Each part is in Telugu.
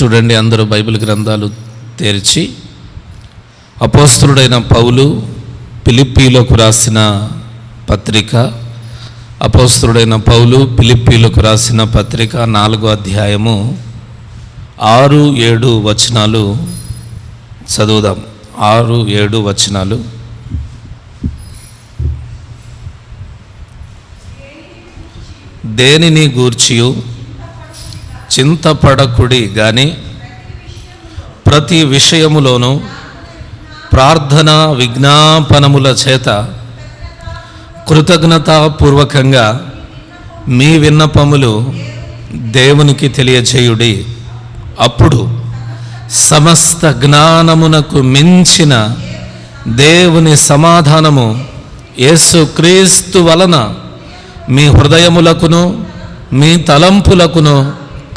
చూడండి, అందరూ బైబిల్ గ్రంథాలు తెరిచి అపోస్తలుడైన పౌలు ఫిలిప్పీలకు రాసిన పత్రిక, అపోస్తలుడైన పౌలు ఫిలిప్పీలకు రాసిన పత్రిక 4వ అధ్యాయము 6-7 వచనాలు చదువుదాం. 6-7 వచనాలు. దేనిని గూర్చియు చింతపడకుడి గాని ప్రతి విషయములోనూ ప్రార్థన విజ్ఞాపనముల చేత కృతజ్ఞతాపూర్వకంగా మీ విన్నపములు దేవునికి తెలియచేయుడి. అప్పుడు సమస్త జ్ఞానమునకు మించిన దేవుని సమాధానము యేసుక్రీస్తు వలన మీ హృదయములకును మీ తలంపులకును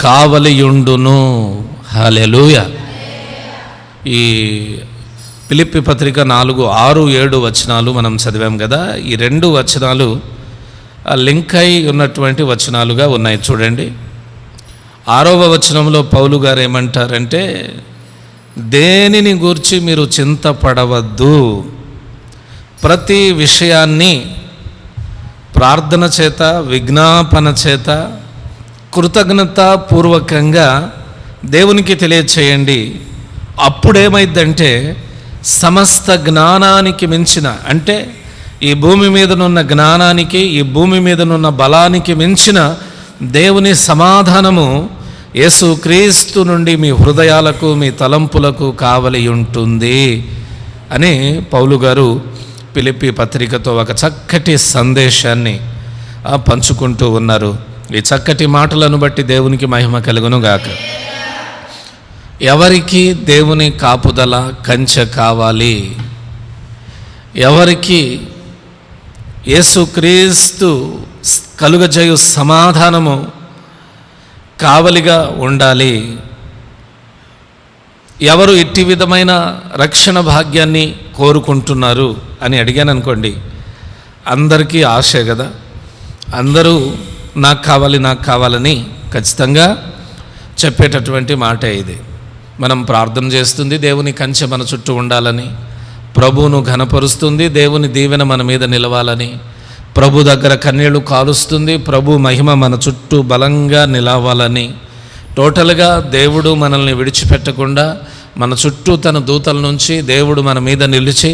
కావలియుండును. హల్లెలూయా. ఈ ఫిలిప్పీ పత్రిక 4-6-7 వచనాలు మనం చదివాం కదా. ఈ 2 వచనాలు లింక్ అయి ఉన్నటువంటి వచనాలుగా ఉన్నాయి. చూడండి, 6వ వచనంలో పౌలు గారు ఏమంటారంటే, దేనిని గూర్చి మీరు చింతపడవద్దు, ప్రతి విషయాన్ని ప్రార్థన చేత విజ్ఞాపన చేత కృతజ్ఞతాపూర్వకంగా దేవునికి తెలియచేయండి. అప్పుడేమైందంటే సమస్త జ్ఞానానికి మించిన, అంటే ఈ భూమి మీదనున్న జ్ఞానానికి, ఈ భూమి మీదనున్న బలానికి మించిన దేవుని సమాధానము యేసుక్రీస్తు నుండి మీ హృదయాలకు మీ తలంపులకు కావలి ఉంటుంది అని పౌలు గారు ఫిలిప్పీ పత్రికతో ఒక చక్కటి సందేశాన్ని పంచుకుంటూ ఉన్నారు. ఈ చక్కటి మాటలను బట్టి దేవునికి మహిమ కలుగును గాక. ఎవరికి దేవుని కాపుదల కంచె కావాలి, ఎవరికి యేసుక్రీస్తు కలుగజేయు సమాధానము కావలిగా ఉండాలి, ఎవరు ఇట్టి విధమైన రక్షణ భాగ్యాన్ని కోరుకుంటున్నారు అని అడిగాను అనుకోండి, అందరికీ ఆశే కదా. అందరూ నాకు కావాలని ఖచ్చితంగా చెప్పేటటువంటి మాట ఇది. మనం ప్రార్థన చేస్తుంది దేవుని కంచె మన చుట్టూ ఉండాలని, ప్రభువును ఘనపరుస్తుంది దేవుని దీవెన మన మీద నిలవాలని, ప్రభు దగ్గర కన్నీళ్లు కాలుస్తుంది ప్రభు మహిమ మన చుట్టూ బలంగా నిలవాలని, టోటల్గా దేవుడు మనల్ని విడిచిపెట్టకుండా మన చుట్టూ తన దూతల నుంచి దేవుడు మన మీద నిలిచి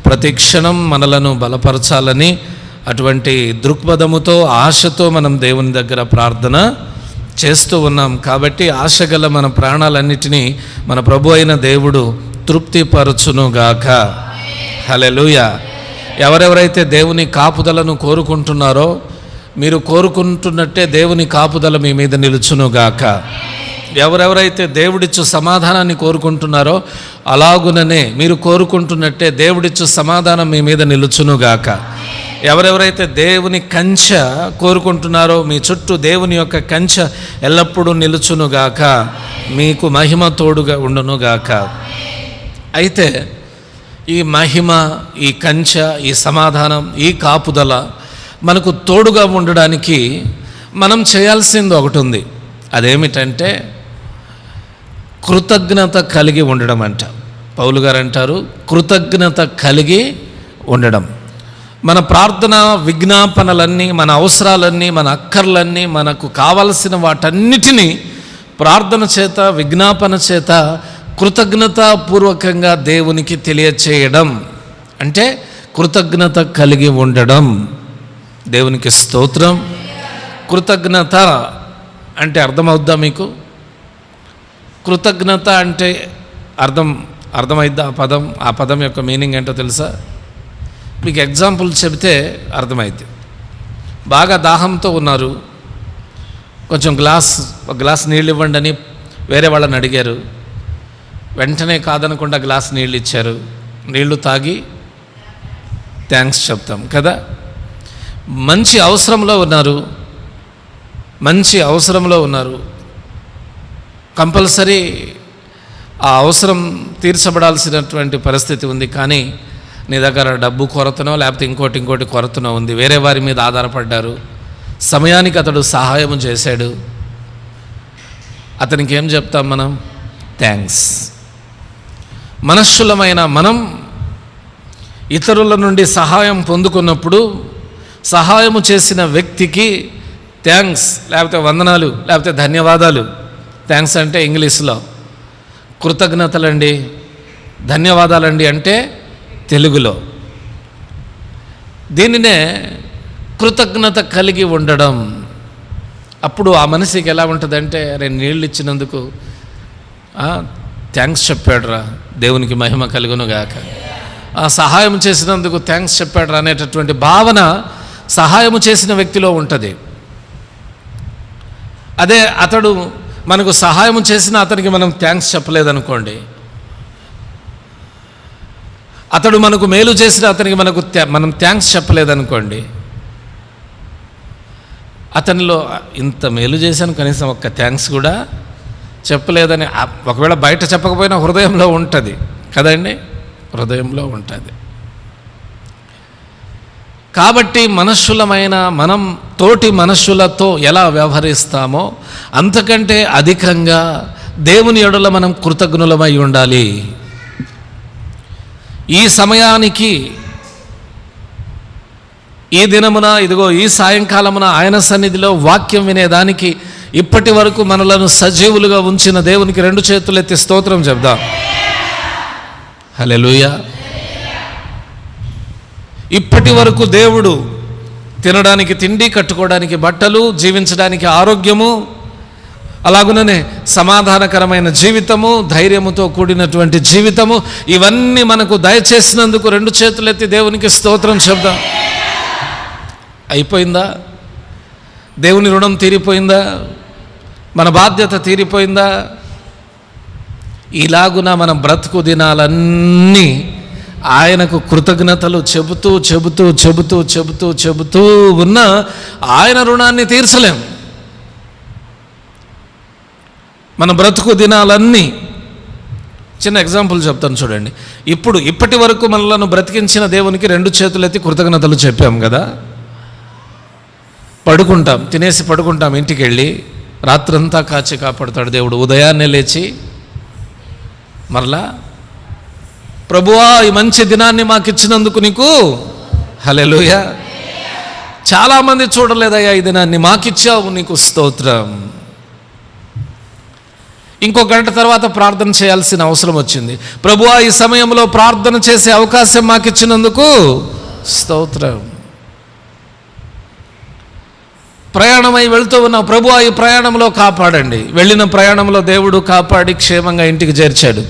ప్రతి క్షణం మనలను బలపరచాలని, అటువంటి దృక్పథముతో ఆశతో మనం దేవుని దగ్గర ప్రార్థన చేస్తూ ఉన్నాం. కాబట్టి ఆశగల మన ప్రాణాలన్నిటినీ మన ప్రభు అయిన దేవుడు తృప్తిపరచునుగాక. హల్లెలూయా. ఎవరెవరైతే దేవుని కాపుదలను కోరుకుంటున్నారో, మీరు కోరుకుంటున్నట్టే దేవుని కాపుదల మీ మీద నిలుచునుగాక. ఎవరెవరైతే దేవుడిచ్చు సమాధానాన్ని కోరుకుంటున్నారో అలాగుననే మీరు కోరుకుంటున్నట్టే దేవుడిచ్చు సమాధానం మీ మీద నిలుచునుగాక. ఎవరెవరైతే దేవుని కంచె కోరుకుంటున్నారో మీ చుట్టూ దేవుని యొక్క కంచె ఎల్లప్పుడూ నిలుచునుగాక, మీకు మహిమ తోడుగా ఉండునుగాక. అయితే ఈ మహిమ, ఈ కంచె, ఈ సమాధానం, ఈ కాపుదల మనకు తోడుగా ఉండడానికి మనం చేయాల్సింది ఒకటి ఉంది. అదేమిటంటే కృతజ్ఞత కలిగి ఉండడం అంట. పౌలు గారు అంటారు, కృతజ్ఞత కలిగి ఉండడం. మన ప్రార్థన విజ్ఞాపనలన్నీ, మన అవసరాలన్నీ, మన అక్కర్లన్నీ, మనకు కావలసిన వాటన్నిటినీ ప్రార్థన చేత విజ్ఞాపన చేత కృతజ్ఞతాపూర్వకంగా దేవునికి తెలియచేయడం అంటే కృతజ్ఞత కలిగి ఉండడం. దేవునికి స్తోత్రం. కృతజ్ఞత అంటే అర్థమవుద్దా మీకు? కృతజ్ఞత అంటే అర్థమైద్దా? ఆ పదం యొక్క మీనింగ్ ఏంటో తెలుసా? మీకు ఎగ్జాంపుల్ చెబితే అర్థమైంది. బాగా దాహంతో ఉన్నారు, కొంచెం ఒక గ్లాస్ నీళ్ళు ఇవ్వండి అని వేరే వాళ్ళని అడిగారు. వెంటనే కాదనకుండా గ్లాస్ నీళ్ళు ఇచ్చారు. నీళ్లు తాగి థ్యాంక్స్ చెప్తాం కదా. మంచి అవసరంలో ఉన్నారు, కంపల్సరీ ఆ అవసరం తీర్చబడాల్సినటువంటి పరిస్థితి ఉంది. కానీ నీ దగ్గర డబ్బు కొరతనో లేకపోతే ఇంకోటి కొరతనో ఉంది, వేరే వారి మీద ఆధారపడ్డారు. సమయానికి అతడు సహాయం చేశాడు. అతనికి ఏం చెప్తాం మనం? థ్యాంక్స్. మనుష్యులమైన మనం ఇతరుల నుండి సహాయం పొందుకున్నప్పుడు సహాయము చేసిన వ్యక్తికి థ్యాంక్స్, లేకపోతే వందనాలు, లేకపోతే ధన్యవాదాలు. థ్యాంక్స్ అంటే ఇంగ్లీష్లో కృతజ్ఞతలండి, ధన్యవాదాలండి అంటే తెలుగులో. దీనినే కృతజ్ఞత కలిగి ఉండడం. అప్పుడు ఆ మనిషికి ఎలా ఉంటుందంటే, అరే నీళ్ళు ఇచ్చినందుకు థ్యాంక్స్ చెప్పాడురా, దేవునికి మహిమ కలుగునుగాక. సహాయం చేసినందుకు థ్యాంక్స్ చెప్పాడురా అనేటటువంటి భావన సహాయము చేసిన వ్యక్తిలో ఉంటుంది. అదే అతడు మనకు సహాయం చేసిన అతనికి మనం థ్యాంక్స్ చెప్పలేదనుకోండి, అతడు మనకు మేలు చేసిన అతనికి మనం థ్యాంక్స్ చెప్పలేదనుకోండి, అతనిలో ఇంత మేలు చేశాను కనీసం ఒక్క థ్యాంక్స్ కూడా చెప్పలేదని ఒకవేళ బయట చెప్పకపోయినా హృదయంలో ఉంటుంది కదండి, హృదయంలో ఉంటుంది. కాబట్టి మనుష్యులమైన మనం తోటి మనుష్యులతో ఎలా వ్యవహరిస్తామో అంతకంటే అధికంగా దేవుని యెడల మనం కృతజ్ఞులమై ఉండాలి. ఈ సమయానికి, ఈ దినమున, ఇదిగో ఈ సాయంకాలమున ఆయన సన్నిధిలో వాక్యం వినేదానికి ఇప్పటి వరకు మనలను సజీవులుగా ఉంచిన దేవునికి 2 చేతులు ఎత్తి స్తోత్రం చెప్దాం. హల్లెలూయా. ఇప్పటి వరకు దేవుడు తినడానికి తిండి, కట్టుకోవడానికి బట్టలు, జీవించడానికి ఆరోగ్యము, అలాగుననే సమాధానకరమైన జీవితము, ధైర్యముతో కూడినటువంటి జీవితము, ఇవన్నీ మనకు దయచేసినందుకు 2 చేతులు ఎత్తి దేవునికి స్తోత్రం చెప్దాం. అయిపోయిందా? దేవుని రుణం తీరిపోయిందా? మన బాధ్యత తీరిపోయిందా? ఇలాగున మన బ్రతుకు దినాలన్నీ ఆయనకు కృతజ్ఞతలు చెబుతూ చెబుతూ చెబుతూ చెబుతూ చెబుతూ ఉన్న ఆయన రుణాన్ని తీర్చలేం. మన బ్రతుకు దినాలన్నీ, చిన్న ఎగ్జాంపుల్ చెప్తాను చూడండి. ఇప్పటి వరకు మనలను బ్రతికించిన దేవునికి 2 చేతులు ఎత్తి కృతజ్ఞతలు చెప్పాం కదా. పడుకుంటాం, తినేసి పడుకుంటాం, ఇంటికి వెళ్ళి రాత్రంతా కాచి కాపాడుతాడు దేవుడు. ఉదయాన్నే లేచి మరలా, ప్రభువా ఈ మంచి దినాన్ని మాకు ఇచ్చినందుకు నీకు హల్లెలూయా. చాలామంది చూడలేదయ్యా ఈ దినాన్ని, మాకిచ్చావు, నీకు స్తోత్రం. ఇంకో గంట తర్వాత ప్రార్థన చేయాల్సిన అవసరం వచ్చింది. ప్రభువా ఈ సమయంలో ప్రార్థన చేసే అవకాశం మాకిచ్చినందుకు స్తోత్రం. ప్రయాణమై వెళ్తూ ఉన్నాం, ప్రభువా ఈ ప్రయాణంలో కాపాడండి. వెళ్ళిన ప్రయాణంలో దేవుడు కాపాడి క్షేమంగా ఇంటికి చేర్చాడు.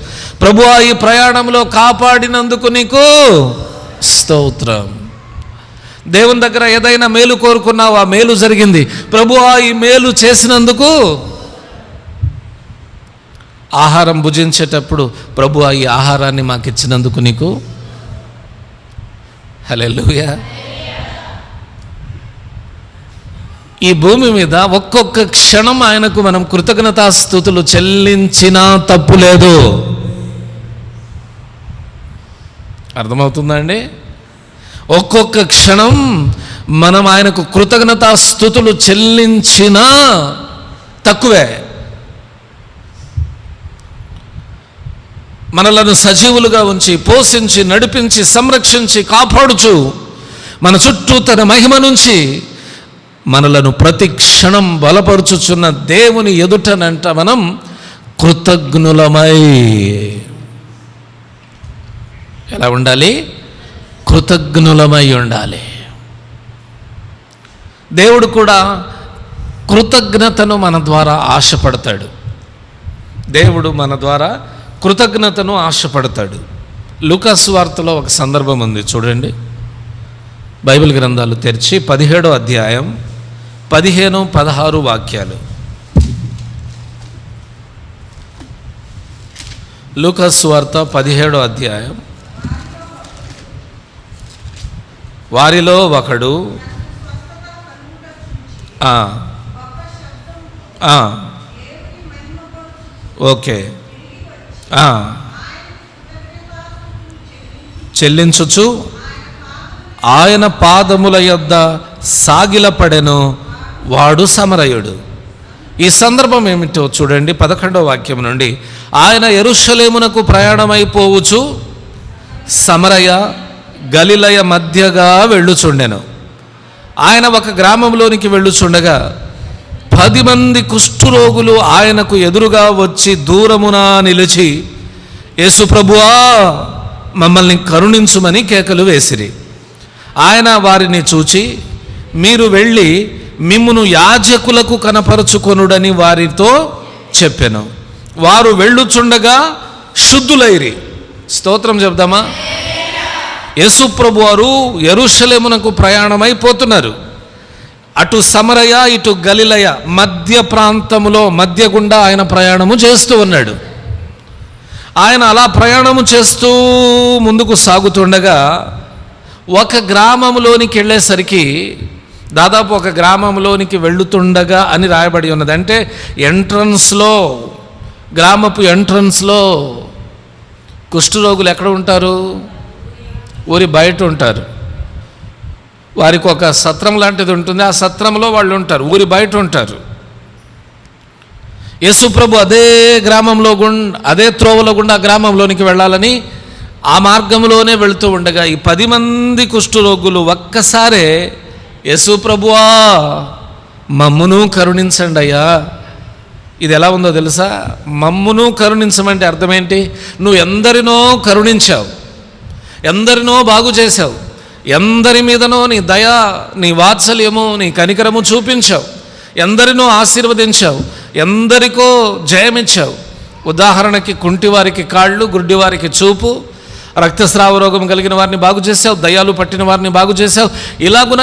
ప్రభువా ఈ ప్రయాణంలో కాపాడినందుకు నీకు స్తోత్రం. దేవుని దగ్గర ఏదైనా మేలు కోరుకున్నావు, ఆ మేలు జరిగింది. ప్రభువా ఈ మేలు చేసినందుకు. ఆహారం భుజించేటప్పుడు ప్రభువా ఈ ఆహారాన్ని మాకు ఇచ్చినందుకు నీకు హల్లెలూయా. ఈ భూమి మీద ఒక్కొక్క క్షణం ఆయనకు మనం కృతజ్ఞతాస్తుతులు చెల్లించినా తప్పు లేదు. అర్థమవుతుందా అండి? ఒక్కొక్క క్షణం మనం ఆయనకు కృతజ్ఞతాస్తుతులు చెల్లించినా తక్కువే. మనలను సజీవులుగా ఉంచి, పోషించి, నడిపించి, సంరక్షించి, కాపాడుచు, మన చుట్టూ తన మహిమ నుంచి మనలను ప్రతి క్షణం బలపరుచుచున్న దేవుని ఎదుటనంట మనం కృతజ్ఞులమై ఎలా ఉండాలి? కృతజ్ఞులమై ఉండాలి. దేవుడు కూడా కృతజ్ఞతను మన ద్వారా ఆశపడతాడు. దేవుడు మన ద్వారా కృతజ్ఞతను ఆశపడతాడు. లూకా సువార్తలో ఒక సందర్భం ఉంది చూడండి. బైబిల్ గ్రంథాలు తెరిచి 17వ అధ్యాయం 15, 16 వాక్యాలు. లూకా సువార్త 17వ అధ్యాయం. వారిలో ఒకడు ఓకే చెల్లించుచు ఆయన పాదముల యొద్ద సాగిలపడెను. వాడు సమరయుడు. ఈ సందర్భం ఏమిటో చూడండి, 11వ వాక్యం నుండి. ఆయన యెరూషలేమునకు ప్రయాణమైపోవచ్చు సమరయ గలిలయ మధ్యగా వెళ్ళుచుండెను. ఆయన ఒక గ్రామంలోనికి వెళ్ళుచుండగా 10 మంది కుష్ఠరోగులు ఆయనకు ఎదురుగా వచ్చి దూరమున నిలిచి, యేసు ప్రభువా, మమ్మల్ని కరుణించుమని కేకలు వేసిరి. ఆయన వారిని చూచి, మీరు వెళ్ళి మిమ్మును యాజకులకు కనపరుచుకొనుడని వారితో చెప్పెను. వారు వెళ్ళుచుండగా శుద్ధులైరి. స్తోత్రం చెప్దామా? యేసు ప్రభు వారు యెరూషలేమునకు ప్రయాణమైపోతున్నారు. అటు సమరయ ఇటు గలిలయ మధ్య ప్రాంతములో మధ్య గుండా ఆయన ప్రయాణము చేస్తూ ఉన్నాడు. ఆయన అలా ప్రయాణము చేస్తూ ముందుకు సాగుతుండగా ఒక గ్రామంలోనికి వెళ్ళేసరికి, దాదాపు ఒక గ్రామంలోనికి వెళ్ళుతుండగా అని రాయబడి ఉన్నది. అంటే ఎంట్రన్స్లో, గ్రామపు ఎంట్రన్స్లో కుష్ఠరోగులు ఎక్కడ ఉంటారు? ఊరి బయట ఉంటారు. వారికి ఒక సత్రం లాంటిది ఉంటుంది, ఆ సత్రంలో వాళ్ళు ఉంటారు, ఊరి బయట ఉంటారు. యేసు ప్రభు అదే గ్రామంలో అదే త్రోవలో గుండా ఆ గ్రామంలోనికి వెళ్ళాలని ఆ మార్గంలోనే వెళుతూ ఉండగా ఈ 10 మంది కుష్ఠరోగులు ఒక్కసారే, యేసు ప్రభువా, మమ్మును కరుణించండి అయ్యా. ఇది ఎలా ఉందో తెలుసా? మమ్మును కరుణించమంటే అర్థం ఏంటి? నువ్వు ఎందరినో కరుణించావు, ఎందరినో బాగు చేశావు, ఎందరి మీదనో నీ దయ, నీ వాత్సల్యము, నీ కనికరము చూపించావు, ఎందరినో ఆశీర్వదించావు, ఎందరికో జయమిచ్చావు. ఉదాహరణకి కుంటివారికి కాళ్ళు, గుడ్డివారికి చూపు, రక్తస్రావ రోగం కలిగిన వారిని బాగు చేశావు, దయ్యాలు పట్టిన వారిని బాగు చేశావు. ఇలాగున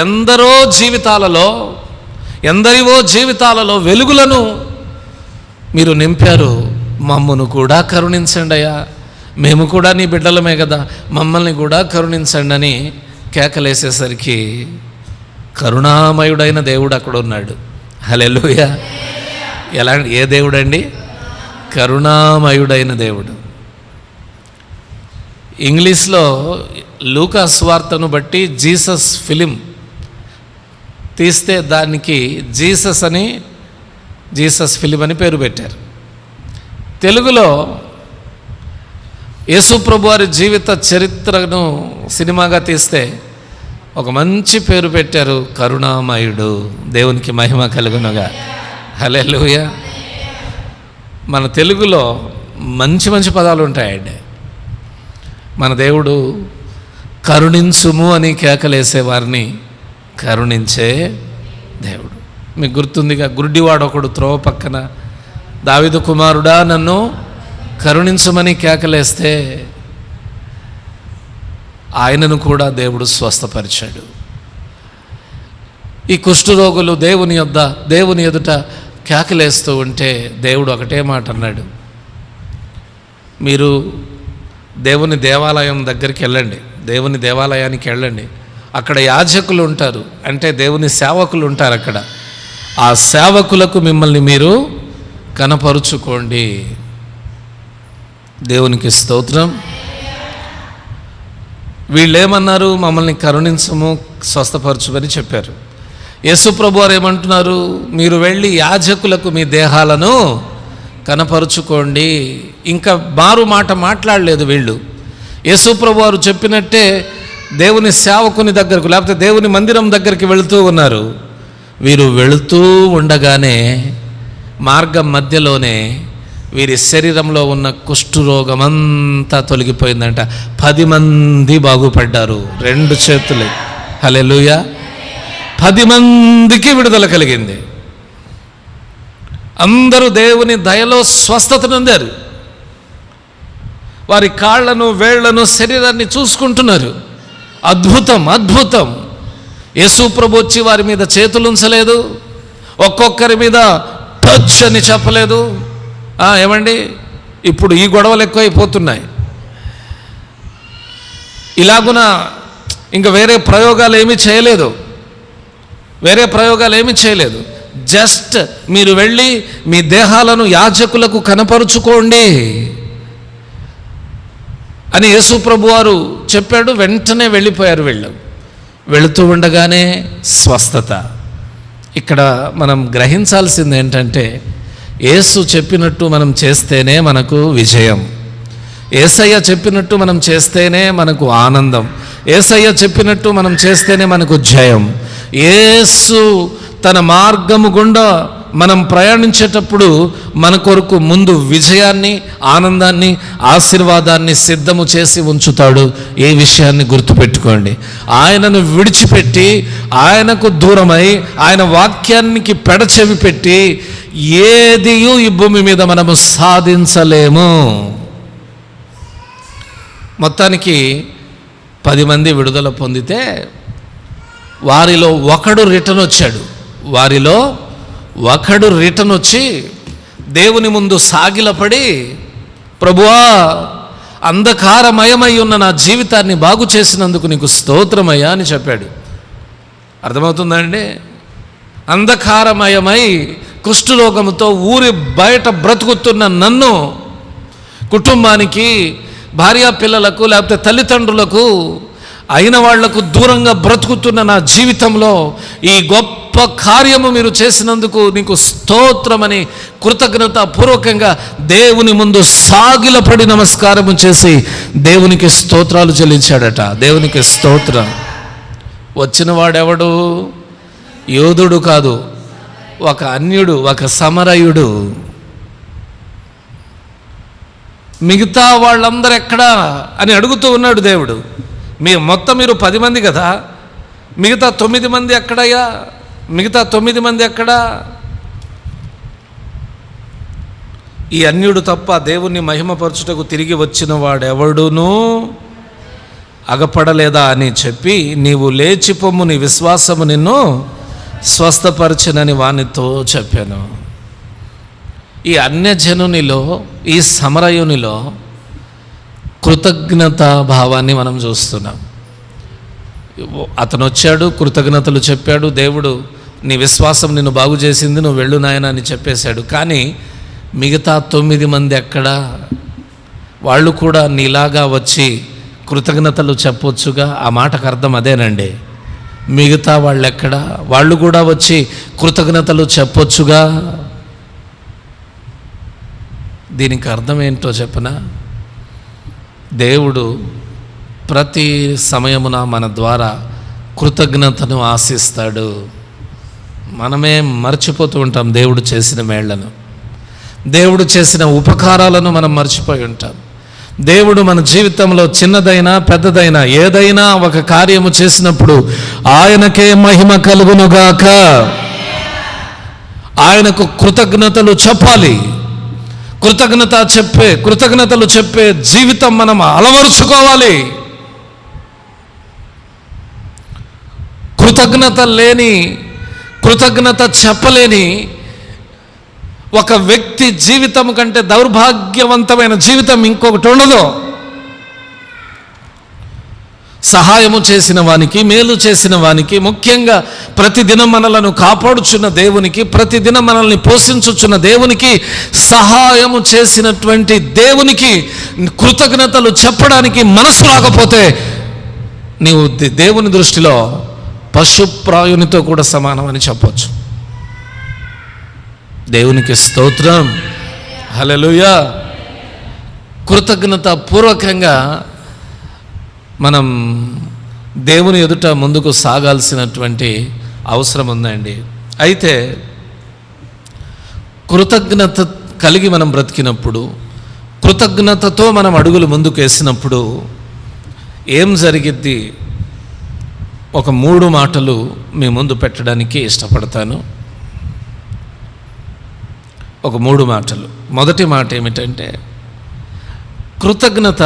ఎందరో జీవితాలలో, ఎందరివో జీవితాలలో వెలుగులను మీరు నింపారు. మమ్మను కూడా కరుణించండి అయ్యా, మేము కూడా నీ బిడ్డలమే కదా, మమ్మల్ని కూడా కరుణించండి అని కేకలేసేసరికి కరుణామయుడైన దేవుడు అక్కడ ఉన్నాడు. హల్లెలూయా! ఏ దేవుడు అండి? కరుణామయుడైన దేవుడు. ఇంగ్లీష్లో లూకా సువార్తను బట్టి జీసస్ ఫిలిం తీస్తే దానికి జీసస్ ఫిలిం అని పేరు పెట్టారు. తెలుగులో యేసు ప్రభు వారి జీవిత చరిత్రను సినిమాగా తీస్తే ఒక మంచి పేరు పెట్టారు, కరుణామయుడు. దేవునికి మహిమ కలుగునుగా. హల్లెలూయా! మన తెలుగులో మంచి మంచి పదాలు ఉంటాయండి. మన దేవుడు కరుణించుము అని కేకలేసే వారిని కరుణించే దేవుడు. మీకు గుర్తుందిగా, గుడ్డివాడు ఒకడు త్రోవ పక్కన, దావీదు కుమారుడా నన్ను కరుణించమని కేకలేస్తే ఆయనను కూడా దేవుడు స్వస్థపరిచాడు. ఈ కుష్ఠరోగులు దేవుని ఎదుట కేకలేస్తూ ఉంటే దేవుడు ఒకటే మాట అన్నాడు, మీరు దేవుని దేవాలయం దగ్గరికి వెళ్ళండి, దేవుని దేవాలయానికి వెళ్ళండి, అక్కడ యాజకులు ఉంటారు, అంటే దేవుని సేవకులు ఉంటారు అక్కడ, ఆ సేవకులకు మిమ్మల్ని మీరు కనపరుచుకోండి. దేవునికి స్తోత్రం. వీళ్ళేమన్నారు? మమ్మల్ని కరుణించము, స్వస్థపరచుమని చెప్పారు. యేసు ప్రభు వారు ఏమంటున్నారు? మీరు వెళ్ళి యాజకులకు మీ దేహాలను కనపరుచుకోండి. ఇంకా మారు మాట మాట్లాడలేదు వీళ్ళు. యేసు ప్రభు వారు చెప్పినట్టే దేవుని సేవకుని దగ్గరకు, లేకపోతే దేవుని మందిరం దగ్గరికి వెళుతూ ఉన్నారు. వీరు వెళుతూ ఉండగానే మార్గం మధ్యలోనే వీరి శరీరంలో ఉన్న కుష్ఠరోగమంతా తొలగిపోయిందంట. 10 మంది బాగుపడ్డారు. 2 చేతులు. హల్లెలూయా! 10 మందికి విడుదల కలిగింది. అందరూ దేవుని దయలో స్వస్థత పొందారు. వారి కాళ్లను, వేళ్లను, శరీరాన్ని చూసుకుంటున్నారు. అద్భుతం, అద్భుతం. యేసు ప్రభు వచ్చి వారి మీద చేతులు ఉంచలేదు, ఒక్కొక్కరి మీద టచ్ అని చెప్పలేదు. ఏమండి, ఇప్పుడు ఈ గొడవలు ఎక్కువైపోతున్నాయి. ఇలాగున ఇంకా వేరే ప్రయోగాలు ఏమీ చేయలేదు. జస్ట్ మీరు వెళ్ళి మీ దేహాలను యాజకులకు కనపరుచుకోండి అని యేసు ప్రభు వారు చెప్పాడు. వెంటనే వెళ్ళిపోయారు. వెళుతూ ఉండగానే స్వస్థత. ఇక్కడ మనం గ్రహించాల్సింది ఏంటంటే, యేసు చెప్పినట్టు మనం చేస్తేనే మనకు విజయం, యేసయ్య చెప్పినట్టు మనం చేస్తేనే మనకు ఆనందం, యేసయ్య చెప్పినట్టు మనం చేస్తేనే మనకు జయం. యేసు తన మార్గము గుండా మనం ప్రయాణించేటప్పుడు మన కొరకు ముందు విజయాన్ని, ఆనందాన్ని, ఆశీర్వాదాన్ని సిద్ధము చేసి ఉంచుతాడు. ఈ విషయాన్ని గుర్తుపెట్టుకోండి. ఆయనను విడిచిపెట్టి, ఆయనకు దూరమై, ఆయన వాక్యానికి పెడచెవి పెట్టి ఏదియూ ఈ భూమి మీద మనము సాధించలేము. మొత్తానికి 10 మంది విడుదల పొందితే వారిలో ఒకడు రిటర్న్ వచ్చాడు. వారిలో ఒకడు రిటర్న్ వచ్చి దేవుని ముందు సాగిలపడి, ప్రభువా, అంధకారమయమై ఉన్న నా జీవితాన్ని బాగు చేసినందుకు నీకు స్తోత్రమయ్యా అని చెప్పాడు. అర్థమవుతుందండి? అంధకారమయమై కుష్ఠరోగముతో ఊరి బయట బ్రతుకుతున్న నన్ను, కుటుంబానికి, భార్యా పిల్లలకు, లేకపోతే తల్లిదండ్రులకు, అయిన వాళ్లకు దూరంగా బ్రతుకుతున్న నా జీవితంలో ఈ గొప్ప కార్యము మీరు చేసినందుకు నీకు స్తోత్రమని కృతజ్ఞతాపూర్వకంగా దేవుని ముందు సాగిలపడి నమస్కారము చేసి దేవునికి స్తోత్రాలు చెల్లించాడట. దేవునికి స్తోత్రం. వచ్చిన వాడెవడు? యోధుడు కాదు, ఒక అన్యుడు, ఒక సమరయుడు. మిగతా వాళ్ళందరూ ఎక్కడా అని అడుగుతూ ఉన్నాడు దేవుడు. మీరు 10 మంది కదా, మిగతా 9 మంది ఎక్కడయ్యా? మిగతా 9 మంది ఎక్కడా? ఈ అన్యుడు తప్ప దేవుణ్ణి మహిమపరచుటకు తిరిగి వచ్చిన వాడెవడునూ అగపడలేదా అని చెప్పి, నీవు లేచిపోము, నీ విశ్వాసము నిన్ను స్వస్థపరచునని వానితో చెప్పాను. ఈ అన్యజనునిలో, ఈ సమరయునిలో కృతజ్ఞతా భావాన్ని మనం చూస్తున్నాం. అతను వచ్చాడు, కృతజ్ఞతలు చెప్పాడు. దేవుడు, నీ విశ్వాసం నిన్ను బాగు చేసింది, నువ్వు వెళ్ళు నాయన అని చెప్పేశాడు. కానీ మిగతా 9 మంది ఎక్కడా? వాళ్ళు కూడా నీలాగా వచ్చి కృతజ్ఞతలు చెప్పొచ్చుగా. ఆ మాటకు అర్థం అదేనండి. మిగతా వాళ్ళు ఎక్కడా? వాళ్ళు కూడా వచ్చి కృతజ్ఞతలు చెప్పొచ్చుగా. దీనికి అర్థం ఏంటో చెప్పనా? దేవుడు ప్రతి సమయమున మన ద్వారా కృతజ్ఞతను ఆశిస్తాడు. మనమే మర్చిపోతూ ఉంటాం దేవుడు చేసిన మేళ్లను, దేవుడు చేసిన ఉపకారాలను మనం మర్చిపోయి ఉంటాం. దేవుడు మన జీవితంలో చిన్నదైనా పెద్దదైనా ఏదైనా ఒక కార్యము చేసినప్పుడు ఆయనకే మహిమ కలుగునుగాక. ఆయనకు కృతజ్ఞతలు చెప్పాలి. కృతజ్ఞతలు చెప్పే జీవితం మనం అలవరుచుకోవాలి. కృతజ్ఞత చెప్పలేని ఒక వ్యక్తి జీవితం కంటే దౌర్భాగ్యవంతమైన జీవితం ఇంకొకటి ఉండదు. సహాయము చేసిన వానికి, మేలు చేసిన వానికి, ముఖ్యంగా ప్రతిదినం మనలను కాపాడుచున్న దేవునికి, ప్రతిదినం మనల్ని పోషించుచున్న దేవునికి, సహాయము చేసినటువంటి దేవునికి కృతజ్ఞతలు చెప్పడానికి మనసు రాకపోతే నీవు దేవుని దృష్టిలో పశుప్రాయునితో కూడా సమానం అని చెప్పొచ్చు. దేవునికి స్తోత్రం. హల్లెలూయా. కృతజ్ఞత పూర్వకంగా మనం దేవుని ఎదుట ముందుకు సాగాల్సినటువంటి అవసరం ఉందండి. అయితే కృతజ్ఞత కలిగి మనం బ్రతికినప్పుడు, కృతజ్ఞతతో మనం అడుగులు ముందుకు వేసినప్పుడు ఏం జరిగిద్ది? ఒక 3 మాటలు మీ ముందు పెట్టడానికి ఇష్టపడతాను. ఒక 3 మాటలు. మొదటి మాట ఏమిటంటే, కృతజ్ఞత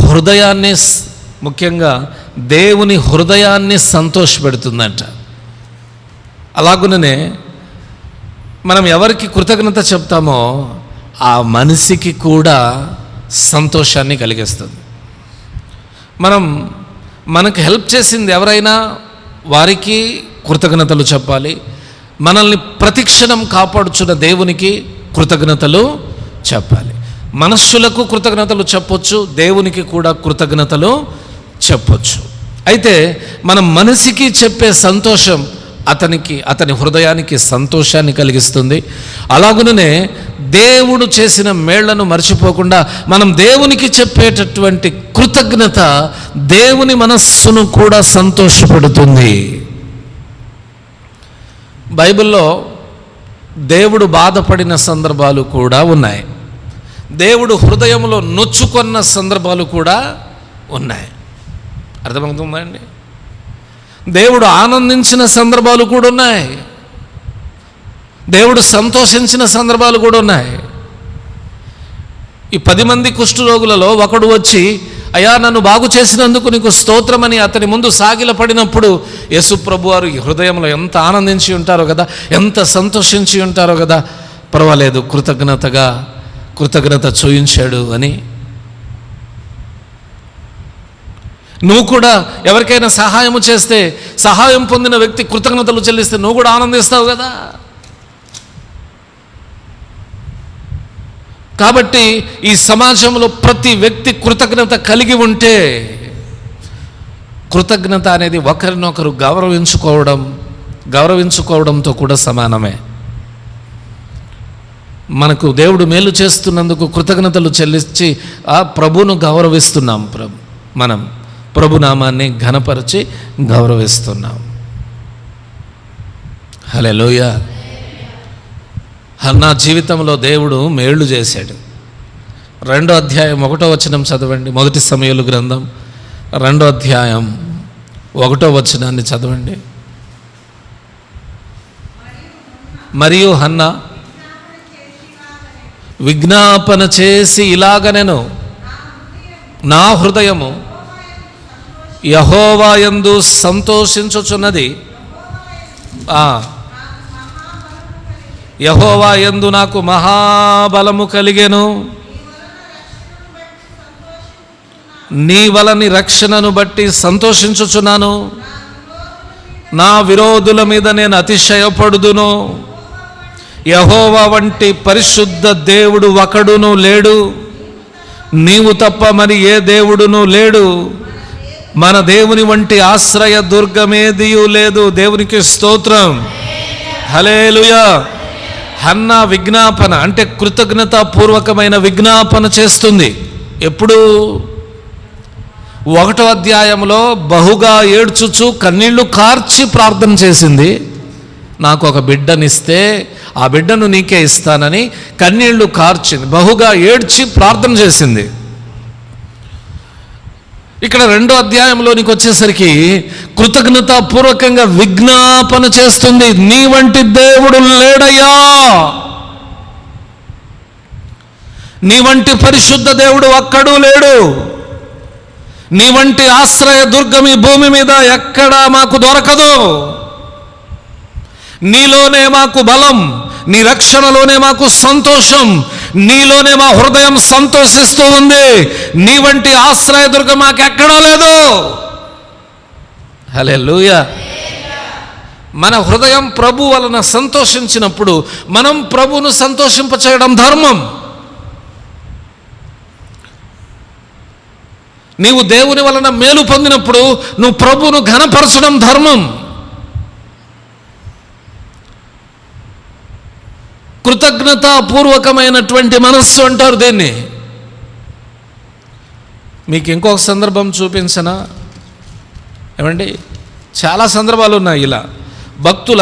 హృదయాన్ని, ముఖ్యంగా దేవుని హృదయాన్ని సంతోషపెడుతుందంట. అలాగుననే మనం ఎవరికి కృతజ్ఞత చెప్తామో ఆ మనిషికి కూడా సంతోషాన్ని కలిగిస్తుంది. మనకు హెల్ప్ చేసింది ఎవరైనా వారికి కృతజ్ఞతలు చెప్పాలి. మనల్ని ప్రతిక్షణం కాపాడుచున్న దేవునికి కృతజ్ఞతలు చెప్పాలి. మనుష్యులకు కృతజ్ఞతలు చెప్పొచ్చు, దేవునికి కూడా కృతజ్ఞతలు చెప్పొచ్చు. అయితే మనం మనిషికి చెప్పే సంతోషం అతని హృదయానికి సంతోషాన్ని కలిగిస్తుంది. అలాగుననే దేవుడు చేసిన మేళ్లను మర్చిపోకుండా మనం దేవునికి చెప్పేటటువంటి కృతజ్ఞత దేవుని మనస్సును కూడా సంతోషపెడుతుంది. బైబిల్లో దేవుడు బాధపడిన సందర్భాలు కూడా ఉన్నాయి. దేవుడు హృదయంలో నొచ్చుకొన్న సందర్భాలు కూడా ఉన్నాయి. అర్థమవుతుందండి? దేవుడు ఆనందించిన సందర్భాలు కూడా ఉన్నాయి. దేవుడు సంతోషించిన సందర్భాలు కూడా ఉన్నాయి. ఈ 10 మంది కుష్ఠరోగులలో ఒకడు వచ్చి, అయ్యా నన్ను బాగు చేసినందుకు నీకు స్తోత్రమని అతని ముందు సాగిలపడినప్పుడు యేసు ప్రభువారు ఈ హృదయంలో ఎంత ఆనందించి ఉంటారో కదా, ఎంత సంతోషించి ఉంటారో కదా, పర్వాలేదు కృతజ్ఞత చూయించాడు అని. నువ్వు కూడా ఎవరికైనా సహాయం చేస్తే, సహాయం పొందిన వ్యక్తి కృతజ్ఞతలు చెల్లిస్తే నువ్వు కూడా ఆనందిస్తావు కదా. కాబట్టి ఈ సమాజంలో ప్రతి వ్యక్తి కృతజ్ఞత కలిగి ఉంటే, కృతజ్ఞత అనేది ఒకరినొకరు గౌరవించుకోవడంతో కూడా సమానమే. మనకు దేవుడు మేలు చేస్తున్నందుకు కృతజ్ఞతలు చెల్లించి ఆ ప్రభువును గౌరవిస్తున్నాం. మనం ప్రభునామాన్ని ఘనపరిచి గౌరవిస్తున్నాం. హల్లెలూయా. హన్నా జీవితంలో దేవుడు మేళ్ళు చేశాడు. 2వ అధ్యాయం 1వ వచనం చదవండి. 1 సమూయేలు గ్రంథం 2వ అధ్యాయం 1వ వచనాన్ని చదవండి. మరియు హన్నా విజ్ఞాపన చేసి ఇలాగనెను, నా హృదయము యెహోవా యందు సంతోషించుచున్నది, యెహోవా యందు నాకు మహాబలము కలిగెను, నీ వలని రక్షణను బట్టి సంతోషించుచున్నాను, నా విరోధుల మీద నేను అతిశయపడుదును. యెహోవా వంటి పరిశుద్ధ దేవుడు ఒకడును లేడు, నీవు తప్ప మరి ఏ దేవుడును లేడు, మన దేవుని వంటి ఆశ్రయ దుర్గమేదియూ లేదు. దేవునికి స్తోత్రం. హల్లెలూయా. హన్నా విజ్ఞాపన అంటే కృతజ్ఞతాపూర్వకమైన విజ్ఞాపన చేస్తుంది. ఎప్పుడు? 1వ అధ్యాయంలో బహుగా ఏడ్చుచు కన్నీళ్లు కార్చి ప్రార్థన చేసింది. నాకు ఒక బిడ్డనిస్తే ఆ బిడ్డను నీకే ఇస్తానని కన్నీళ్లు కార్చింది, బహుగా ఏడ్చి ప్రార్థన చేసింది. ఇక్కడ 2వ అధ్యాయంలోనికి వచ్చేసరికి కృతజ్ఞతాపూర్వకంగా విజ్ఞాపన చేస్తుంది. నీ వంటి దేవుడు లేడయ్యా, నీ వంటి పరిశుద్ధ దేవుడు ఒక్కడూ లేడు, నీ వంటి ఆశ్రయ దుర్గం ఈ భూమి మీద ఎక్కడా మాకు దొరకదు. నీలోనే మాకు బలం, నీ రక్షణలోనే మాకు సంతోషం, నీలోనే మా హృదయం సంతోషిస్తూ ఉంది. నీ వంటి ఆశ్రయదుర్గం మాకెక్కడా లేదు. హల్లెలూయా. మన హృదయం ప్రభు వలన సంతోషించినప్పుడు మనం ప్రభువును సంతోషింపచేయడం ధర్మం. నీవు దేవుని వలన మేలు పొందినప్పుడు నువ్వు ప్రభువును ఘనపరచడం ధర్మం. కృతజ్ఞతాపూర్వకమైనటువంటి మనస్సు అంటారు దీన్ని. మీకు ఇంకొక సందర్భం చూపించనా? ఏమండి, చాలా సందర్భాలు ఉన్నాయి ఇలా. భక్తులు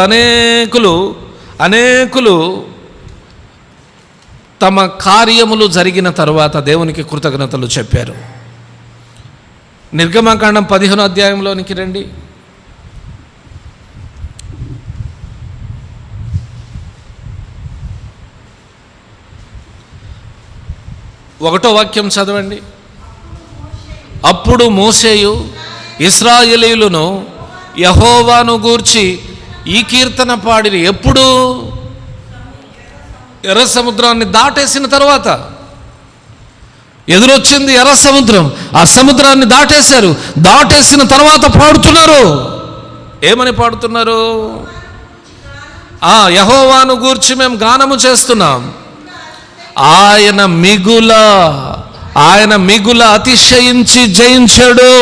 అనేకులు తమ కార్యములు జరిగిన తరువాత దేవునికి కృతజ్ఞతలు చెప్పారు. నిర్గమకాండం 15వ అధ్యాయంలోనికి రండి. 1వ వాక్యం చదవండి. అప్పుడు మోషేయు ఇశ్రాయేలీయులను యెహోవాను గూర్చి ఈ కీర్తన పాడిరి. ఎప్పుడు? ఎర్ర సముద్రాన్ని దాటేసిన తర్వాత. ఎదురొచ్చింది ఎర్ర సముద్రం, ఆ సముద్రాన్ని దాటేశారు. దాటేసిన తర్వాత పాడుతున్నారు. ఏమని పాడుతున్నారు? యెహోవాను గూర్చి మేము గానము చేస్తున్నాం. ఆయన మిగుల అతిశయించి జయించాడు.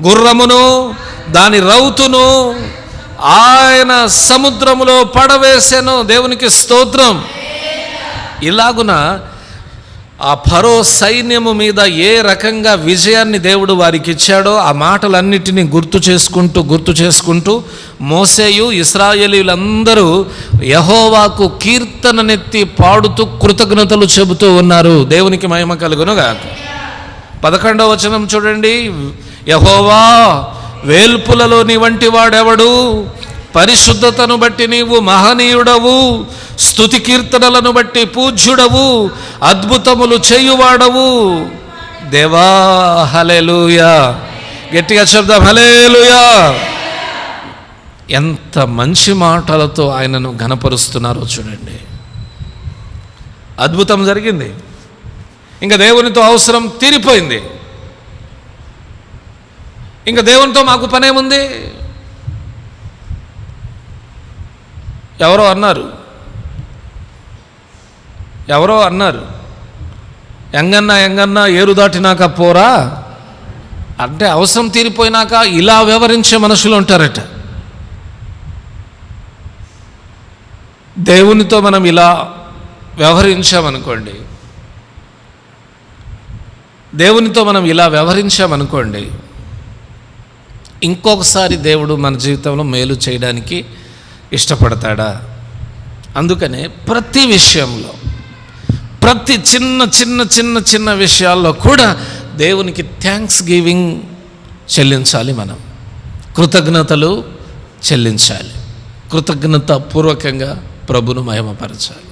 గుర్రమును దాని రౌతును ఆయన సముద్రములో పడవేసెను. దేవునికి స్తోత్రం. ఇలాగున ఆ ఫరో సైన్యము మీద ఏ రకంగా విజయాన్ని దేవుడు వారికి ఇచ్చాడో ఆ మాటలన్నిటినీ గుర్తు చేసుకుంటూ మోసేయు ఇశ్రాయేలీయులందరూ యెహోవాకు కీర్తననెత్తి పాడుతూ కృతజ్ఞతలు చెబుతూ ఉన్నారు. దేవునికి మహిమ కలుగునుగాక. 11వ వచనం చూడండి. యెహోవా, వేల్పులలో నీ వంటి వాడెవడు? పరిశుద్ధతను బట్టి నీవు మహనీయుడవు, స్తుతి కీర్తనలను బట్టి పూజ్యుడవు, అద్భుతములు చేయువాడవు. దేవా, హల్లెలూయా. గట్టిగా చెప్దాం, హల్లెలూయా. ఎంత మంచి మాటలతో ఆయనను ఘనపరుస్తున్నారో చూడండి. అద్భుతం జరిగింది. ఇంకా దేవునితో అవసరం తీరిపోయింది. ఇంకా దేవునితో మాకు పనేముంది? ఎవరో అన్నారు ఎంగన్నా ఏరు దాటినాక పోరా అంటే, అవసరం తీరిపోయినాక ఇలా వ్యవహరించే మనుషులు ఉంటారట. దేవునితో మనం ఇలా వ్యవహరించామనుకోండి, ఇంకొకసారి దేవుడు మన జీవితంలో మేలు చేయడానికి ఇష్టపడతాడా? అందుకనే ప్రతి విషయంలో, ప్రతి చిన్న విషయాల్లో కూడా దేవునికి థ్యాంక్స్ గివింగ్ చెల్లించాలి. మనం కృతజ్ఞతలు చెల్లించాలి. కృతజ్ఞత పూర్వకంగా ప్రభును మహిమపరచాలి.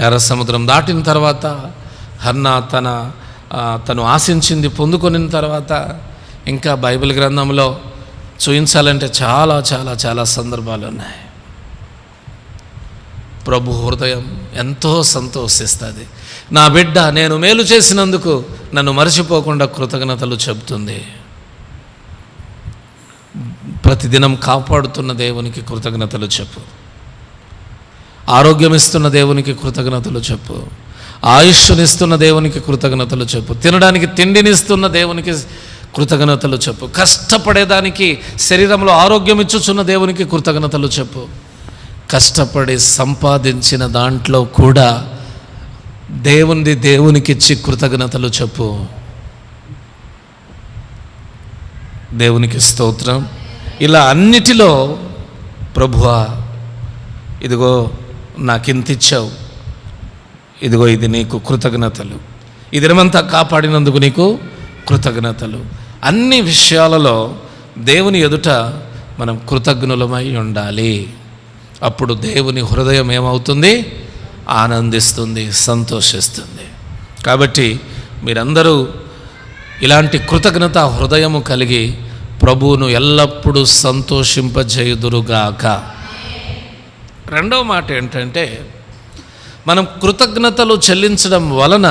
ఎర్ర సముద్రం దాటిన తర్వాత హన్నా తను ఆశించింది పొందుకొనిన తర్వాత ఇంకా బైబిల్ గ్రంథంలో చూయించాలంటే చాలా చాలా చాలా సందర్భాలు ఉన్నాయి. ప్రభు హృదయం ఎంతో సంతోషిస్తుంది. నా బిడ్డ నేను మేలు చేసినందుకు నన్ను మరచిపోకుండా కృతజ్ఞతలు చెబుతుంది. ప్రతిదినం కాపాడుతున్న దేవునికి కృతజ్ఞతలు చెప్పు. ఆరోగ్యం ఇస్తున్న దేవునికి కృతజ్ఞతలు చెప్పు. ఆయుష్నిస్తున్న దేవునికి కృతజ్ఞతలు చెప్పు. తినడానికి తిండినిస్తున్న దేవునికి కృతజ్ఞతలు చెప్పు. కష్టపడేదానికి శరీరంలో ఆరోగ్యం ఇచ్చుచున్న దేవునికి కృతజ్ఞతలు చెప్పు. కష్టపడి సంపాదించిన దాంట్లో కూడా దేవునికిచ్చి కృతజ్ఞతలు చెప్పు. దేవునికి స్తోత్రం. ఇలా అన్నిటిలో ప్రభువా, ఇదిగో నాకింత ఇచ్చావు, ఇదిగో ఇది నీకు కృతజ్ఞతలు, ఈ దినమంతా కాపాడినందుకు నీకు కృతజ్ఞతలు. అన్ని విషయాలలో దేవుని ఎదుట మనం కృతజ్ఞులమై ఉండాలి. అప్పుడు దేవుని హృదయం ఏమవుతుంది? ఆనందిస్తుంది, సంతోషిస్తుంది. కాబట్టి మీరందరూ ఇలాంటి కృతజ్ఞత హృదయము కలిగి ప్రభువును ఎల్లప్పుడూ సంతోషింపజేయుదురుగాక. రెండవ మాట ఏంటంటే, మనం కృతజ్ఞతలు చెల్లించడం వలన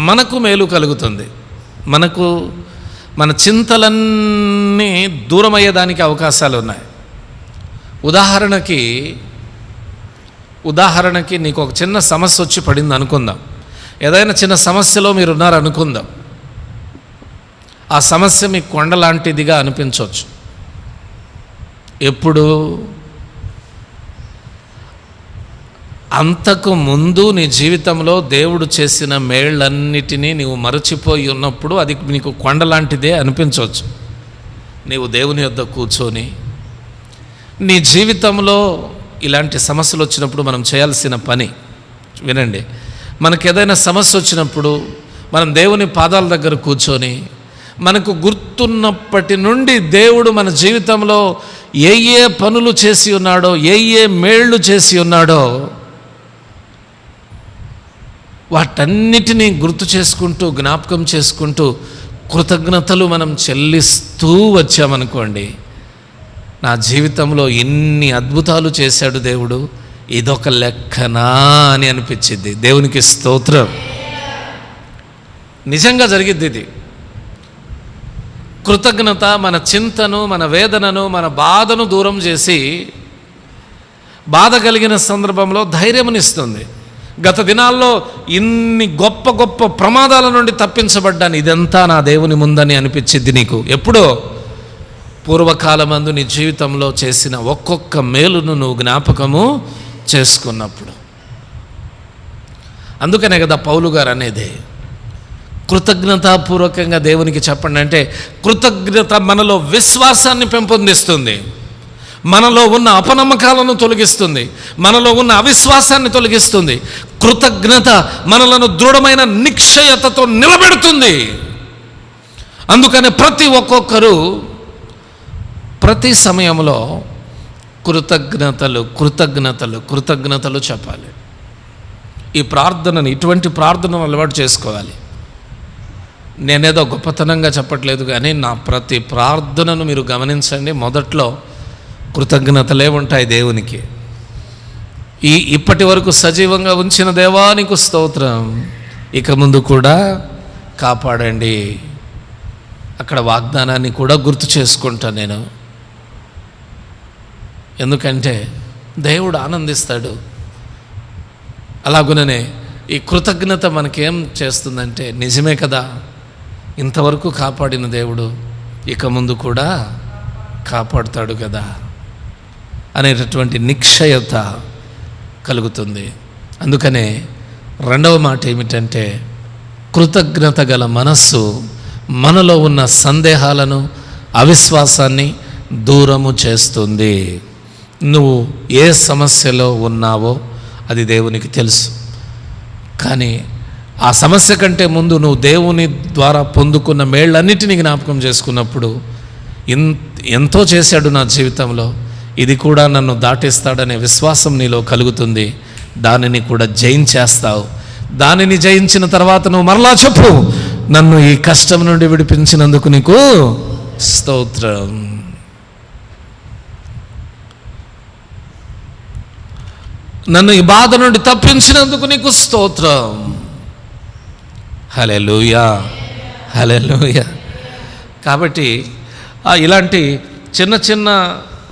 మనకు మేలు కలుగుతుంది. మన చింతలన్నీ దూరమయ్యేదానికి అవకాశాలు ఉన్నాయి. ఉదాహరణకి నీకు ఒక చిన్న సమస్య వచ్చి పడింది అనుకుందాం. ఏదైనా చిన్న సమస్యలో మీరు ఉన్నారనుకుందాం. ఆ సమస్య మీకు కొండలాంటిదిగా అనిపించవచ్చు. ఎప్పుడు? అంతకు ముందు నీ జీవితంలో దేవుడు చేసిన మేళ్ళన్నిటినీ నీవు మరచిపోయి ఉన్నప్పుడు అది నీకు కొండలాంటిదే అనిపించవచ్చు. నీవు దేవుని యొద్ద కూర్చొని నీ జీవితంలో ఇలాంటి సమస్యలు వచ్చినప్పుడు మనం చేయాల్సిన పని వినండి. మనకు ఏదైనా సమస్య వచ్చినప్పుడు మనం దేవుని పాదాల దగ్గర కూర్చొని, మనకు గుర్తున్నప్పటి నుండి దేవుడు మన జీవితంలో ఏ పనులు చేసి ఉన్నాడో, ఏ మేళ్ళు చేసి ఉన్నాడో వాటన్నిటినీ గుర్తు చేసుకుంటూ, జ్ఞాపకం చేసుకుంటూ కృతజ్ఞతలు మనం చెల్లిస్తూ వచ్చామనుకోండి, నా జీవితంలో ఎన్ని అద్భుతాలు చేశాడు దేవుడు, ఇదొక లెక్కనా అని అనిపించింది. దేవునికి స్తోత్రం. నిజంగా జరిగిద్ది ఇది. కృతజ్ఞత మన చింతను, మన వేదనను, మన బాధను దూరం చేసి, బాధ కలిగిన సందర్భంలో ధైర్యమునిస్తుంది. గత దినాల్లో ఇన్ని గొప్ప గొప్ప ప్రమాదాల నుండి తప్పించబడ్డాను, ఇదంతా నా దేవుని ముందని అనిపించింది నీకు. ఎప్పుడో పూర్వకాలమందు నీ జీవితంలో చేసిన ఒక్కొక్క మేలును నువ్వు జ్ఞాపకము చేసుకున్నప్పుడు. అందుకనే కదా పౌలు గారు అనేది కృతజ్ఞతాపూర్వకంగా దేవునికి చెప్పండి అంటే, కృతజ్ఞత మనలో విశ్వాసాన్ని పెంపొందిస్తుంది, మనలో ఉన్న అపనమ్మకాలను తొలగిస్తుంది, మనలో ఉన్న అవిశ్వాసాన్ని తొలగిస్తుంది. కృతజ్ఞత మనలను దృఢమైన నిశ్చయతతో నిలబెడుతుంది. అందుకని ఒక్కొక్కరు ప్రతి సమయంలో కృతజ్ఞతలు చెప్పాలి. ఈ ప్రార్థనను, ఇటువంటి ప్రార్థనను అలవాటు చేసుకోవాలి. నేనేదో గొప్పతనంగా చెప్పట్లేదు, కానీ నా ప్రతి ప్రార్థనను మీరు గమనించండి, మొదట్లో కృతజ్ఞతలే ఉంటాయి దేవునికి. ఇప్పటి వరకు సజీవంగా ఉంచిన దేవానికి స్తోత్రం, ఇక ముందు కూడా కాపాడండి. అక్కడ వాగ్దానాన్ని కూడా గుర్తు చేసుకుంటాను నేను, ఎందుకంటే దేవుడు ఆనందిస్తాడు. అలాగుననే ఈ కృతజ్ఞత మనకేం చేస్తుందంటే, నిజమే కదా, ఇంతవరకు కాపాడిన దేవుడు ఇక ముందు కూడా కాపాడుతాడు కదా అనేటటువంటి నిశ్చయత కలుగుతుంది. అందుకనే రెండవ మాట ఏమిటంటే, కృతజ్ఞత గల మనస్సు మనలో ఉన్న సందేహాలను, అవిశ్వాసాన్ని దూరము చేస్తుంది. నువ్వు ఏ సమస్యలో ఉన్నావో అది దేవునికి తెలుసు, కానీ ఆ సమస్య కంటే ముందు నువ్వు దేవుని ద్వారా పొందుకున్న మేళ్ళన్నిటినీ జ్ఞాపకం చేసుకున్నప్పుడు, ఎంతో చేశాడు నా జీవితంలో, ఇది కూడా నన్ను దాటిస్తాడనే విశ్వాసం నీలో కలుగుతుంది. దానిని కూడా జయించేస్తావు. దానిని జయించిన తర్వాత నువ్వు మరలా చెప్పు, నన్ను ఈ కష్టం నుండి విడిపించినందుకు నీకు స్తోత్రం. నన్ను ఈ బాధ నుండి తప్పించినందుకు నీకు స్తోత్రం. హల్లెలూయా, హల్లెలూయా. కాబట్టి ఇలాంటి చిన్న చిన్న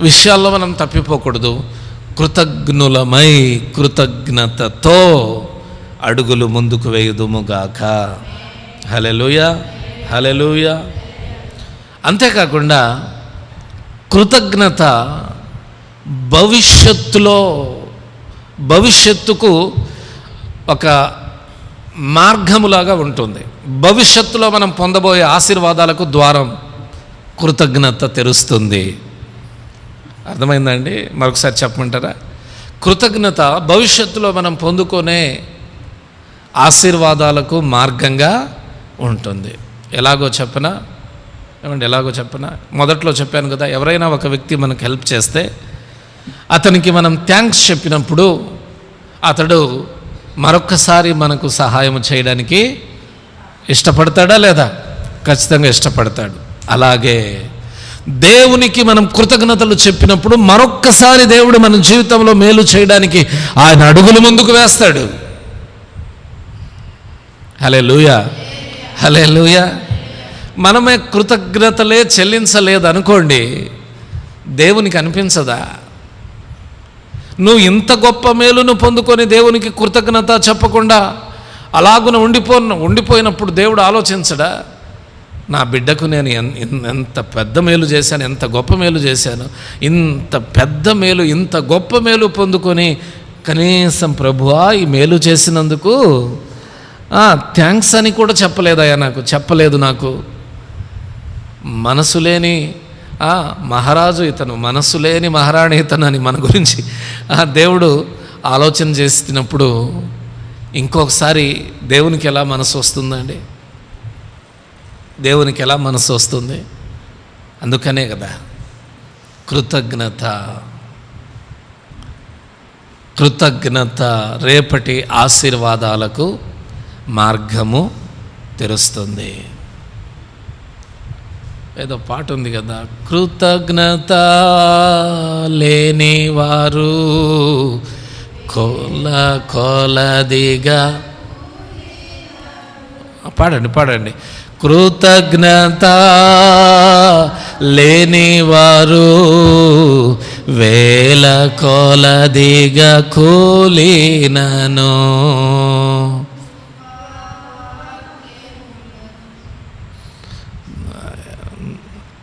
విషయాల్లో మనం తప్పిపోకూడదు. కృతజ్ఞులమై కృతజ్ఞతతో అడుగులు ముందుకు వేయుదుముగాక. హల్లెలూయా, హల్లెలూయా. అంతేకాకుండా కృతజ్ఞత భవిష్యత్తుకు ఒక మార్గములాగా ఉంటుంది. భవిష్యత్తులో మనం పొందబోయే ఆశీర్వాదాలకు ద్వారం కృతజ్ఞత తెరుస్తుంది. అర్థమైందండి? మరొకసారి చెప్పమంటారా? కృతజ్ఞత భవిష్యత్తులో మనం పొందుకునే ఆశీర్వాదాలకు మార్గంగా ఉంటుంది. ఎలాగో చెప్పనా? మొదట్లో చెప్పాను కదా, ఎవరైనా ఒక వ్యక్తి మనకు హెల్ప్ చేస్తే అతనికి మనం థ్యాంక్స్ చెప్పినప్పుడు అతడు మరొక్కసారి మనకు సహాయం చేయడానికి ఇష్టపడతాడా లేదా? ఖచ్చితంగా ఇష్టపడతాడు. అలాగే దేవునికి మనం కృతజ్ఞతలు చెప్పినప్పుడు మరొక్కసారి దేవుడు మన జీవితంలో మేలు చేయడానికి ఆయన అడుగులు ముందుకు వేస్తాడు. హల్లెలూయా, హల్లెలూయా. మనమే కృతజ్ఞతలే చెల్లించలేదు అనుకోండి, దేవునికి అనిపించదా? నువ్వు ఇంత గొప్ప మేలును పొందుకొని దేవునికి కృతజ్ఞత చెప్పకుండా అలాగున ఉండిపోయినప్పుడు దేవుడు ఆలోచించడా? నా బిడ్డకు నేను ఎంత పెద్ద మేలు చేశాను, ఎంత గొప్ప మేలు చేశాను, ఇంత పెద్ద మేలు, ఇంత గొప్ప మేలు పొందుకొని కనీసం ప్రభువా ఈ మేలు చేసినందుకు థ్యాంక్స్ అని కూడా చెప్పలేదు నాకు. మనసు లేని మహారాజు ఇతను, మనసు లేని మహారాణి ఇతను అని మన గురించి దేవుడు ఆలోచన చేసినప్పుడు ఇంకొకసారి దేవునికి ఎలా మనసు వస్తుందండి? దేవునికి ఎలా మనసు వస్తుంది? అందుకనే కదా కృతజ్ఞత రేపటి ఆశీర్వాదాలకు మార్గము తెరుస్తుంది. ఏదో పాట ఉంది కదా, కృతజ్ఞత లేని వారు కొలదిగా. పాడండి. కృతజ్ఞత లేని వారు వేల కొలదిగా కూలినను.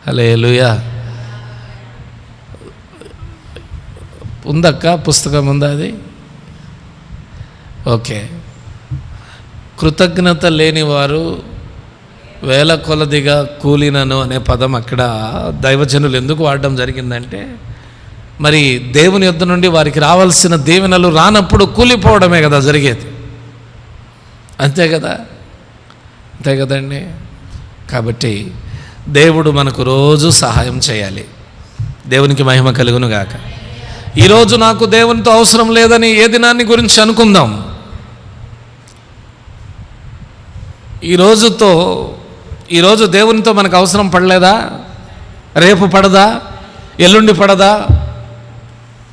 హల్లెలూయా, ఉందక్క, పుస్తకం ఉందా అది? ఓకే. కృతజ్ఞత లేని వారు వేల కొలదిగా కూలినను అనే పదం అక్కడ దైవజనులు ఎందుకు వాడడం జరిగిందంటే, మరి దేవుని యొద్ద నుండి వారికి రావాల్సిన దీవెనలు రానప్పుడు కూలిపోవడమే కదా జరిగేది. అంతే కదా, అంతే కదండి. కాబట్టి దేవుడు మనకు రోజు సహాయం చేయాలి. దేవునికి మహిమ కలుగును గాక. ఈరోజు నాకు దేవునితో అవసరం లేదని ఏ దినాన్ని గురించి అనుకుందాం. ఈరోజు దేవునితో మనకు అవసరం పడలేదా? రేపు పడదా? ఎల్లుండి పడదా?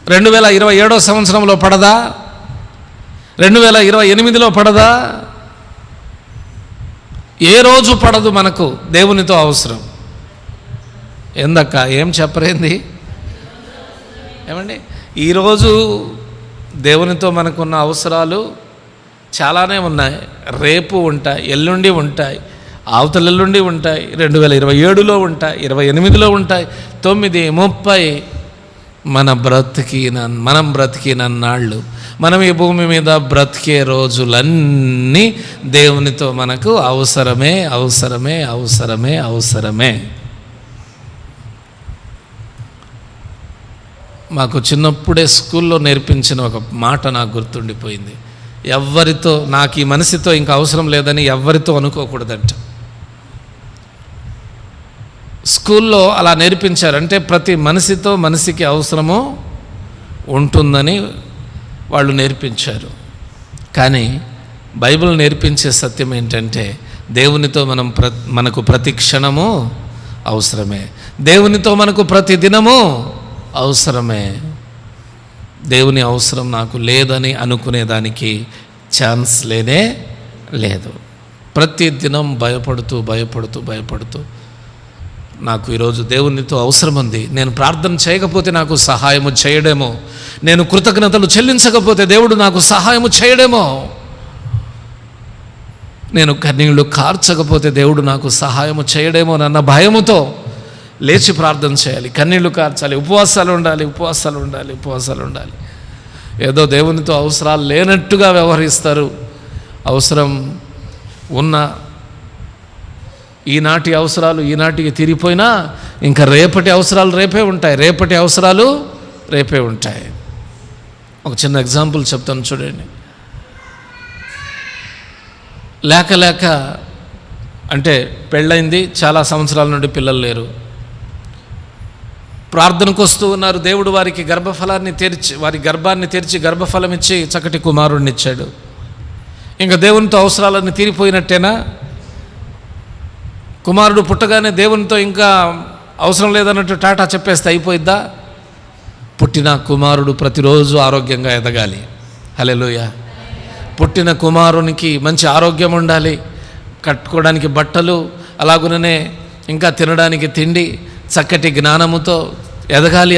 2027 సంవత్సరంలో పడదా? 2028లో పడదా? ఏ రోజు పడదు మనకు దేవునితో అవసరం. ఏందక్క ఏం చెప్పరేంది? ఏమండి, ఈరోజు దేవునితో మనకున్న అవసరాలు చాలానే ఉన్నాయి. రేపు ఉంటాయి, ఎల్లుండి ఉంటాయి, అవతల ఎల్లుండి ఉంటాయి, 2027లో ఉంటాయి, 28లో ఉంటాయి, 9, 30 మనం బ్రతికినన్నాళ్ళు, మనం ఈ భూమి మీద బ్రతికే రోజులన్నీ దేవునితో మనకు అవసరమే అవసరమే అవసరమే అవసరమే. మాకు చిన్నప్పుడే స్కూల్లో నేర్పించిన ఒక మాట నాకు గుర్తుండిపోయింది. ఎవ్వరితో, నాకు ఈ మనిషితో ఇంకా అవసరం లేదని ఎవ్వరితో అనుకోకూడదంట. స్కూల్లో అలా నేర్పించారు. అంటే ప్రతి మనిషితో మనిషికి అవసరము ఉంటుందని వాళ్ళు నేర్పించారు. కానీ బైబిల్ నేర్పించే సత్యం ఏంటంటే, దేవునితో మనకు ప్రతి క్షణము అవసరమే, దేవునితో మనకు ప్రతి దినము అవసరమే. దేవుని అవసరం నాకు లేదని అనుకునేదానికి ఛాన్స్ లేనే లేదు. ప్రతి దినం భయపడుతూ నాకు ఈరోజు దేవునితో అవసరం ఉంది, నేను ప్రార్థన చేయకపోతే నాకు సహాయము చేయడేమో, నేను కృతజ్ఞతలు చెల్లించకపోతే దేవుడు నాకు సహాయము చేయడేమో, నేను కన్నీళ్లు కార్చకపోతే దేవుడు నాకు సహాయము చేయడేమో అన్న భయముతో లేచి ప్రార్థన చేయాలి, కన్నీళ్లు కార్చాలి, ఉపవాసాలు ఉండాలి. ఏదో దేవునితో అవసరాలు లేనట్టుగా వ్యవహరిస్తారు. అవసరం ఉన్న ఈనాటి అవసరాలు ఈనాటికి తీరిపోయినా ఇంకా రేపటి అవసరాలు రేపే ఉంటాయి. ఒక చిన్న ఎగ్జాంపుల్ చెప్తాను చూడండి. లేక అంటే పెళ్ళైంది, చాలా సంవత్సరాల నుండి పిల్లలు లేరు, ప్రార్థనకు వస్తూ ఉన్నారు. దేవుడు వారికి వారి గర్భాన్ని తెరిచి గర్భఫలం ఇచ్చి చక్కటి కుమారుడిని ఇచ్చాడు. ఇంకా దేవునితో అవసరాలన్నీ తీరిపోయినట్టేనా? కుమారుడు పుట్టగానే దేవునితో ఇంకా అవసరం లేదన్నట్టు టాటా చెప్పేస్తే అయిపోయిద్దా? పుట్టిన కుమారుడు ప్రతిరోజు ఆరోగ్యంగా ఎదగాలి. హల్లెలూయా. పుట్టిన కుమారునికి మంచి ఆరోగ్యం ఉండాలి, కట్టుకోవడానికి బట్టలు, అలాగుననే ఇంకా తినడానికి తిండి, చక్కటి జ్ఞానముతో ఎదగాలి.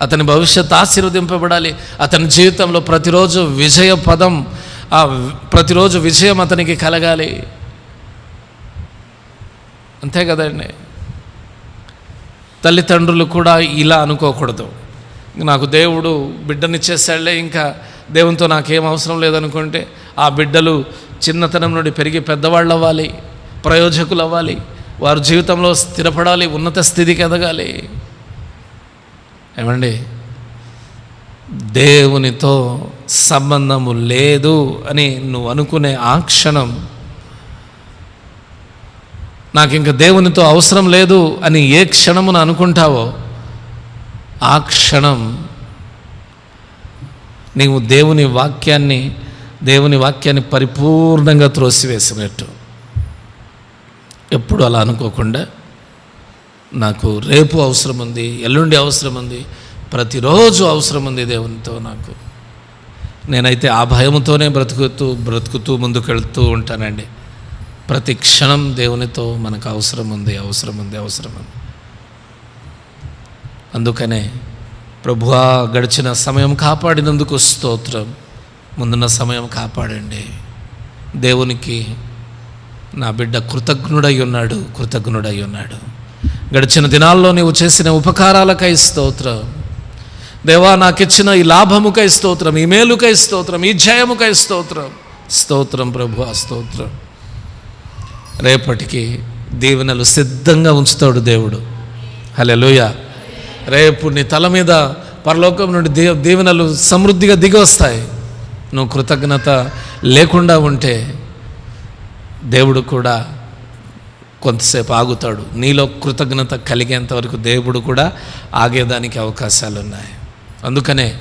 అతని భవిష్యత్తు ఆశీర్వదింపబడాలి. అతని జీవితంలో ప్రతిరోజు విజయ పదం, ప్రతిరోజు విజయం అతనికి కలగాలి. అంతే కదండి. తల్లిదండ్రులు కూడా ఇలా అనుకోకూడదు, నాకు దేవుడు బిడ్డనిచ్చేసాడులే, ఇంకా దేవునితో నాకేం అవసరం లేదనుకుంటే ఆ బిడ్డలు చిన్నతనం నుండి పెరిగి పెద్దవాళ్ళు అవ్వాలి, ప్రయోజకులు అవ్వాలి, వారి జీవితంలో స్థిరపడాలి, ఉన్నత స్థితికి ఎదగాలి. ఏమండి, దేవునితో సంబంధము లేదు అని నువ్వు అనుకునే ఆ క్షణం, నాకు ఇంకా దేవునితో అవసరం లేదు అని ఏ క్షణమున అనుకుంటావో ఆ క్షణం నీవు దేవుని వాక్యాన్ని పరిపూర్ణంగా త్రోసివేసినట్టు. ఎప్పుడు అలా అనుకోకుండా, నాకు రేపు అవసరం ఉంది, ఎల్లుండి అవసరం ఉంది, ప్రతిరోజు అవసరం ఉంది దేవునితో నాకు. నేనైతే ఆ భయంతోనే బ్రతుకుతూ ముందుకెళ్తూ ఉంటానండి. ప్రతి క్షణం దేవునితో మనకు అవసరం ఉంది. అందుకనే ప్రభువా, గడిచిన సమయం కాపాడినందుకు స్తోత్రం, ముందున్న సమయం కాపాడండి. దేవునికి నా బిడ్డ కృతజ్ఞుడై ఉన్నాడు. గడిచిన దినాల్లో నీవు చేసిన ఉపకారాలకై స్తోత్రం. దేవా నాకు ఇచ్చిన ఈ లాభముకై స్తోత్రం, ఈ మేలుకై స్తోత్రం, ఈ జయముకై స్తోత్రం. స్తోత్రం ప్రభువా, స్తోత్రం. రేపటికి దీవెనలు సిద్ధంగా ఉంచుతాడు దేవుడు. హల్లెలూయా. రేపు నీ తల మీద పరలోకం నుండి దీవెనలు సమృద్ధిగా దిగి వస్తాయి. నువ్వు కృతజ్ఞత లేకుండా ఉంటే దేవుడు కూడా కొంతసేపు ఆగుతాడు. నీలో కృతజ్ఞత కలిగేంత వరకు దేవుడు కూడా ఆగేదానికి అవకాశాలు ఉన్నాయి. అందుకనే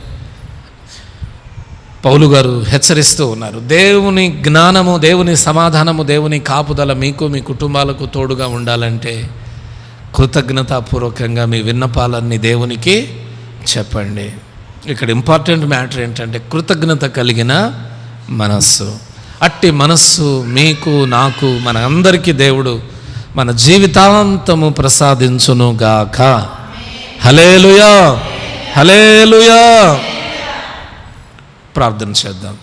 పౌలు గారు హెచ్చరిస్తూ ఉన్నారు, దేవుని జ్ఞానము, దేవుని సమాధానము, దేవుని కాపుదల మీకు మీ కుటుంబాలకు తోడుగా ఉండాలంటే కృతజ్ఞతాపూర్వకంగా మీ విన్నపాలన్నీ దేవునికి చెప్పండి. ఇక్కడ ఇంపార్టెంట్ మ్యాటర్ ఏంటంటే కృతజ్ఞత కలిగిన మనస్సు. అట్టి మనస్సు మీకు, నాకు, మన అందరికీ దేవుడు మన జీవితాంతము ప్రసాదించునుగాక. హల్లెలూయా, హల్లెలూయా. ప్రార్థన చేద్దాం.